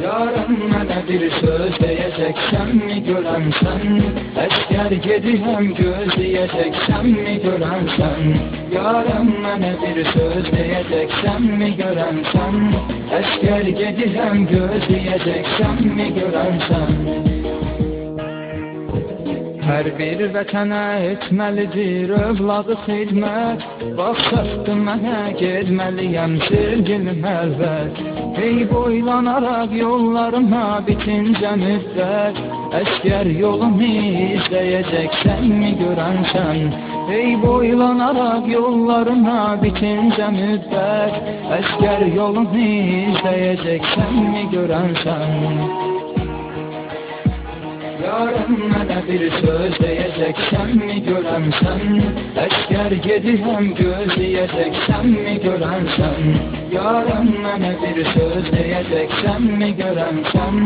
Yarım mənə bir söz deyəcəksənmi görənsən? Əskər gedirəm gözləyəcəksənmi görənsən? Yarım mənə bir söz deyəcəksənmi görənsən? Əskər gedirəm gözləyəcəksənmi görənsən? Hər bir vətənə etməlidir övladı xidmət. Vaxtdır mənə getməliyəm sevgilim əlbət. Ey boylanaraq yollarıma bitincə müddət. Əskər yolumu izləyəcəksənmi görənsən? Ey boylanaraq yollarıma bitincə müddət. Əskər yolumu izləyəcəksənmi görənsən? Yarım mənə bir söz deyəcəksənmi görənsən? Əskər gedirəm gözləyəcəksənmi görənsən? Yarım mənə bir söz deyəcəksənmi görənsən?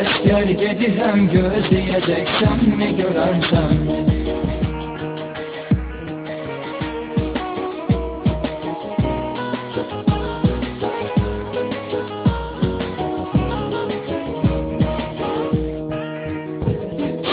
Əskər gedirəm gözləyəcəksənmi görənsən?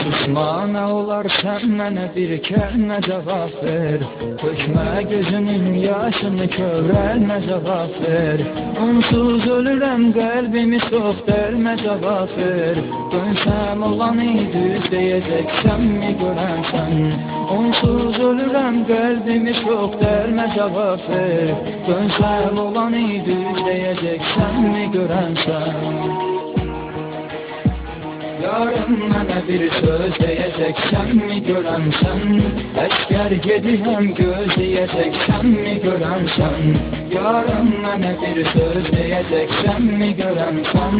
Susmana olar sən mənə bir kəlmə cavab ver. Tökmə gözünün yaşını kövrəlmə cavab ver. Onsuz ölürəm qəlbimi çox dərmə cavab ver. Dönsəm olanı düz deyəcəksənmi görənsən? Onsuz ölürəm qəlbimi çox dərmə cavab ver. Dönsəm olanı düz deyəcəksənmi görənsən? Yarım mənə bir söz deyəcəksənmi görənsən? Əskər gedirəm gözləyəcəksənmi görənsən? Yarım mənə bir söz deyəcəksənmi görənsən?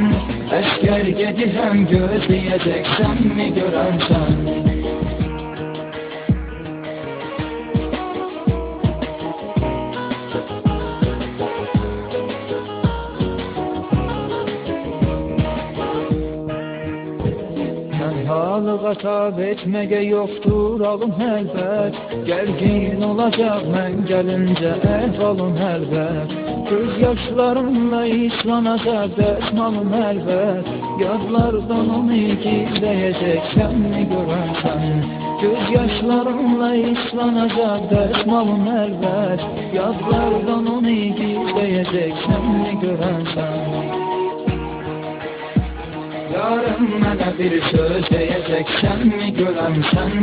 Əskər gedirəm gözləyəcəksənmi görənsən? Halığa tab etməyə yoxdur alım əlbət. Gərgin olacaq mən gəlincə əhvalım əlbət. Göz yaşlarımla islanacaq dəsmalım əlbət. Yadlardan onu gizləyəcəksənmi görənsən? Göz yaşlarımla islanacaq dəsmalım əlbət. Yadlardan onu gizləyəcəksənmi görənsən? Yarım mənə bir söz deyəcəksənmi görənsən?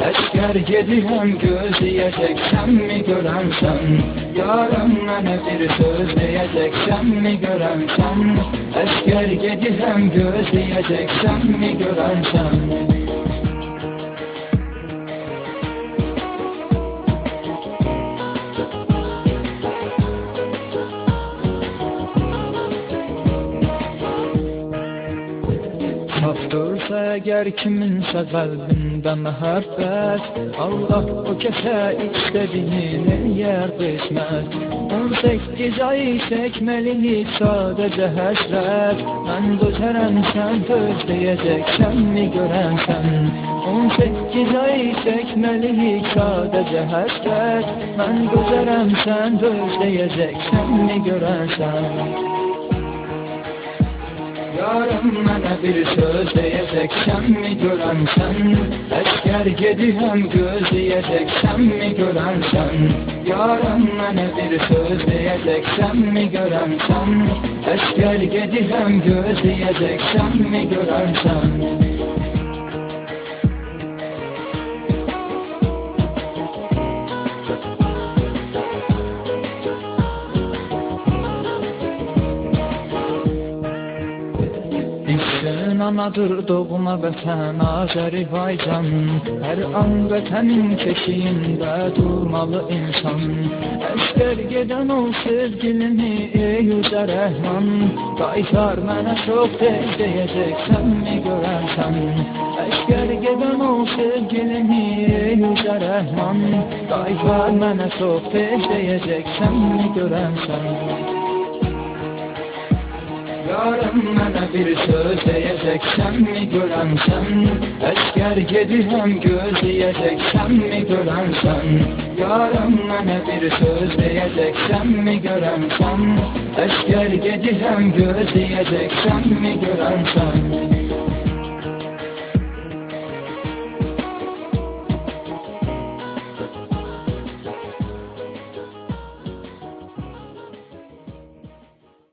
Əskər gedirəm gözləyəcəksənmi görənsən? Yarım mənə bir söz deyəcəksənmi görənsən? Əskər gedirəm gözləyəcəksənmi görənsən? Çapdırsa əgər kiminsə qəlbində məhəbbət, Allah o kəsə istədiyini eləyər qismət. 18 ay çəkməlilik sadəcə həsrət. Mən dözərəm sən gözləyəcəksənmi görənsən? 18 ay çəkməlilik sadəcə həsrət. Mən dözərəm sən gözləyəcəksənmi görənsən? Yarım mənə bir söz deyəcəksənmi görənsən? Əskər gedirəm gözləyəcəksənmi görənsən? Yarım mənə bir söz deyəcəksənmi görənsən? Əskər gedirəm gözləyəcəksənmi görənsən? Anadır doğma vətən Azərbaycan. Hər an vətənin keşiyində durmalı insan. Əskər gedən ol sevgilini ey yüzə rəhman. Qaytar mənə çox tez deyəcəksənmi görənsən? Əskər gedən ol sevgilini ey yüzə rəhman. Qaytar mənə çox tez deyəcəksənmi görənsən? Yarım mənə bir söz deyəcəksənmi görənsən? Əskər gedirəm gözləyəcəksənmi görənsən? Yarım mənə bir söz deyəcəksənmi görənsən? Əskər gedirəm gözləyəcəksənmi görənsən?